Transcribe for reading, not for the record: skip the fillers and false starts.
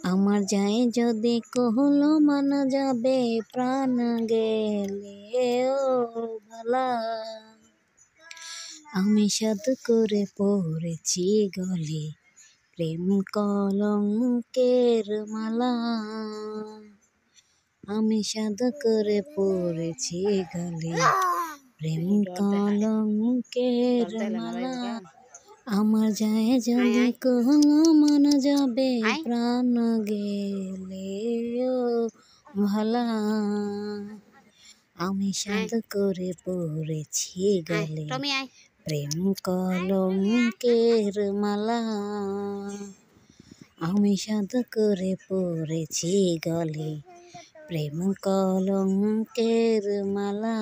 আমার যায় যদি কহলো মানা যাবে প্রাণ গেলে ও ভালা। আমি সাধ করে পড়েছি গলে প্রেম কলঙ্কের মালা। আমি সাধ করে পড়েছি গলে প্রেম কলঙ্কের মালা। আমার যায় যদি কহলো মানা যাবে প্রাণ গেলে ও ভালা। আমি সাধ করে পড়েছি গলে প্রেম কলঙ্কের মালা। আমি সাধ করে পড়েছি গলে প্রেম কলঙ্কের মালা।